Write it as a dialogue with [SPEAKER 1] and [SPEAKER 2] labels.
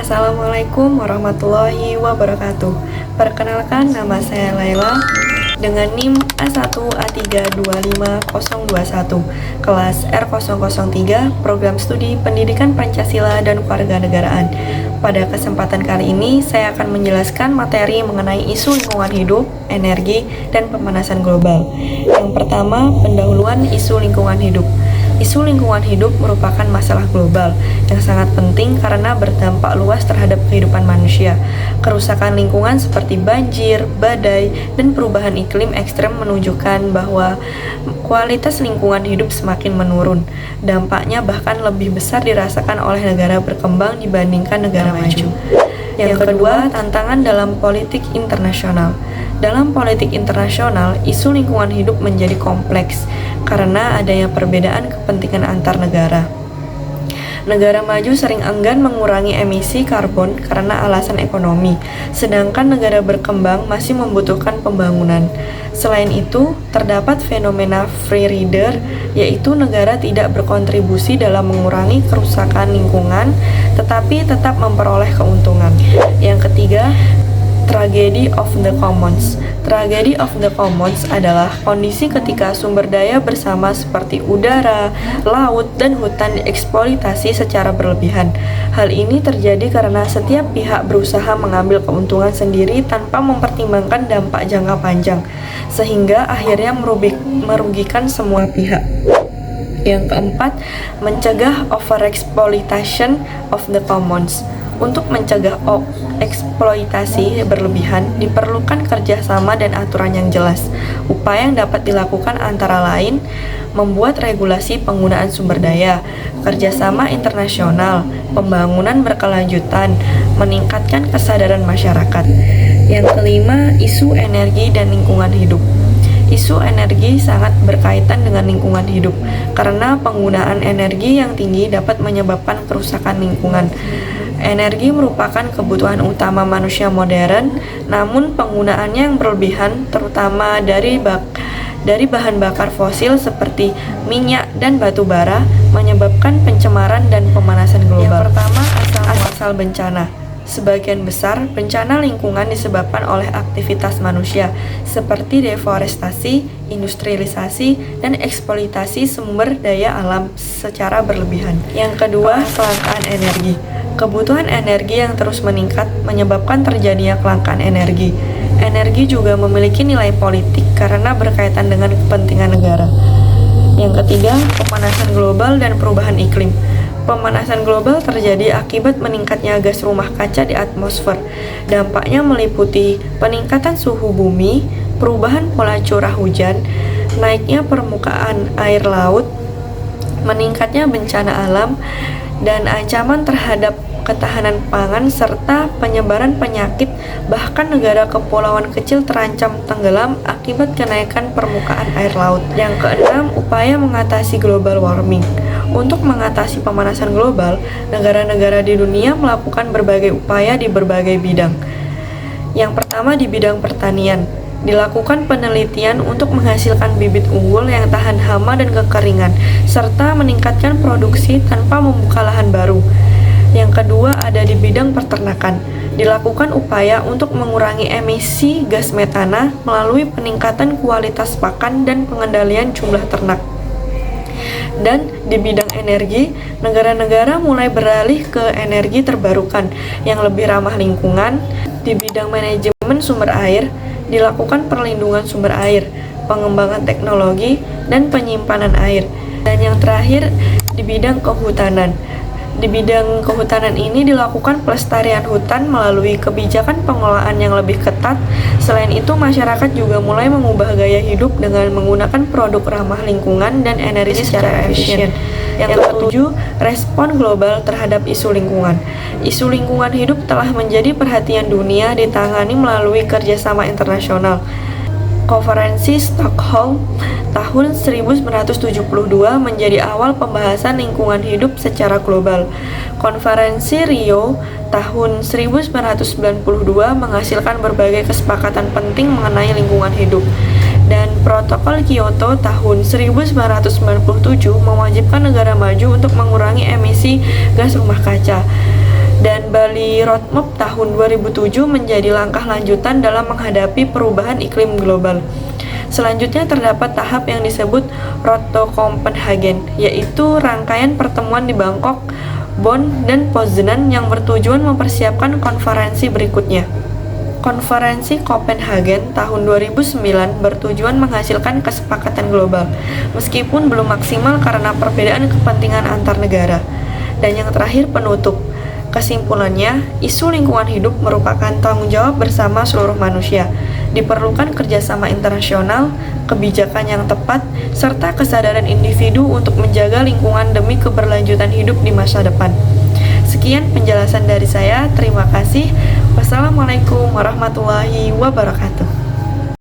[SPEAKER 1] Assalamualaikum warahmatullahi wabarakatuh. Perkenalkan, nama saya Laila dengan NIM A1A325021, kelas R003, Program Studi Pendidikan Pancasila dan Kewarganegaraan. Pada kesempatan kali ini, saya akan menjelaskan materi mengenai isu lingkungan hidup, energi, dan pemanasan global. Yang pertama, pendahuluan isu lingkungan hidup. Isu lingkungan hidup merupakan masalah global yang sangat penting karena berdampak luas terhadap kehidupan manusia. Kerusakan lingkungan seperti banjir, badai, dan perubahan iklim ekstrem menunjukkan bahwa kualitas lingkungan hidup semakin menurun. Dampaknya bahkan lebih besar dirasakan oleh negara berkembang dibandingkan negara maju. Yang kedua, tantangan dalam politik internasional. Dalam politik internasional, isu lingkungan hidup menjadi kompleks karena adanya perbedaan kepentingan antar negara. Negara maju sering enggan mengurangi emisi karbon karena alasan ekonomi, sedangkan negara berkembang masih membutuhkan pembangunan. Selain itu, terdapat fenomena free rider, yaitu negara tidak berkontribusi dalam mengurangi kerusakan lingkungan, tetapi tetap memperoleh keuntungan. Yang ketiga, tragedy of the commons. Tragedy of the commons adalah kondisi ketika sumber daya bersama seperti udara, laut, dan hutan dieksploitasi secara berlebihan. Hal ini terjadi karena setiap pihak berusaha mengambil keuntungan sendiri tanpa mempertimbangkan dampak jangka panjang, sehingga akhirnya merugikan semua pihak. Yang keempat, mencegah overexploitation of the commons. Untuk mencegah eksploitasi berlebihan, diperlukan kerjasama dan aturan yang jelas. Upaya yang dapat dilakukan antara lain, membuat regulasi penggunaan sumber daya, kerjasama internasional, pembangunan berkelanjutan, meningkatkan kesadaran masyarakat. Yang kelima, isu energi dan lingkungan hidup. Isu energi sangat berkaitan dengan lingkungan hidup, karena penggunaan energi yang tinggi dapat menyebabkan kerusakan lingkungan. Energi merupakan kebutuhan utama manusia modern, namun penggunaannya yang berlebihan, terutama dari bahan bakar fosil seperti minyak dan batu bara, menyebabkan pencemaran dan pemanasan global. Yang pertama, asal bencana. Sebagian besar bencana lingkungan disebabkan oleh aktivitas manusia, seperti deforestasi, industrialisasi, dan eksploitasi sumber daya alam secara berlebihan. Yang kedua, kelangkaan energi. Kebutuhan energi yang terus meningkat menyebabkan terjadinya kelangkaan energi. Energi juga memiliki nilai politik karena berkaitan dengan kepentingan negara. Yang ketiga, pemanasan global dan perubahan iklim. Pemanasan global terjadi akibat meningkatnya gas rumah kaca di atmosfer. Dampaknya meliputi peningkatan suhu bumi, perubahan pola curah hujan, naiknya permukaan air laut, meningkatnya bencana alam, dan ancaman terhadap ketahanan pangan serta penyebaran penyakit. Bahkan negara kepulauan kecil terancam tenggelam akibat kenaikan permukaan air laut. Yang keenam, upaya mengatasi global warming. Untuk mengatasi pemanasan global, negara-negara di dunia melakukan berbagai upaya di berbagai bidang. Yang pertama, di bidang pertanian. Dilakukan penelitian untuk menghasilkan bibit unggul yang tahan hama dan kekeringan, serta meningkatkan produksi tanpa membuka lahan baru. Yang kedua, ada di bidang peternakan. Dilakukan upaya untuk mengurangi emisi gas metana melalui peningkatan kualitas pakan dan pengendalian jumlah ternak. Dan di bidang energi, negara-negara mulai beralih ke energi terbarukan yang lebih ramah lingkungan. Di bidang manajemen sumber air, dilakukan perlindungan sumber air, pengembangan teknologi, dan penyimpanan air. Dan yang terakhir, di bidang kehutanan. Di bidang kehutanan ini dilakukan pelestarian hutan melalui kebijakan pengelolaan yang lebih ketat. Selain itu, masyarakat juga mulai mengubah gaya hidup dengan menggunakan produk ramah lingkungan dan energi secara efisien. Yang ketujuh, respon global terhadap isu lingkungan. Isu lingkungan hidup telah menjadi perhatian dunia ditangani melalui kerjasama internasional. Konferensi Stockholm tahun 1972 menjadi awal pembahasan lingkungan hidup secara global. Konferensi Rio tahun 1992 menghasilkan berbagai kesepakatan penting mengenai lingkungan hidup. Dan Protokol Kyoto tahun 1997 mewajibkan negara maju untuk mengurangi emisi gas rumah kaca. Dan Bali Roadmap tahun 2007 menjadi langkah lanjutan dalam menghadapi perubahan iklim global. Selanjutnya terdapat tahap yang disebut Road to Copenhagen, yaitu rangkaian pertemuan di Bangkok, Bonn, dan Poznan yang bertujuan mempersiapkan konferensi berikutnya. Konferensi Copenhagen tahun 2009 bertujuan menghasilkan kesepakatan global, meskipun belum maksimal karena perbedaan kepentingan antar negara. Dan yang terakhir, penutup. Kesimpulannya, isu lingkungan hidup merupakan tanggung jawab bersama seluruh manusia. Diperlukan kerjasama internasional, kebijakan yang tepat, serta kesadaran individu untuk menjaga lingkungan demi keberlanjutan hidup di masa depan. Sekian penjelasan dari saya, terima kasih. Wassalamualaikum warahmatullahi wabarakatuh.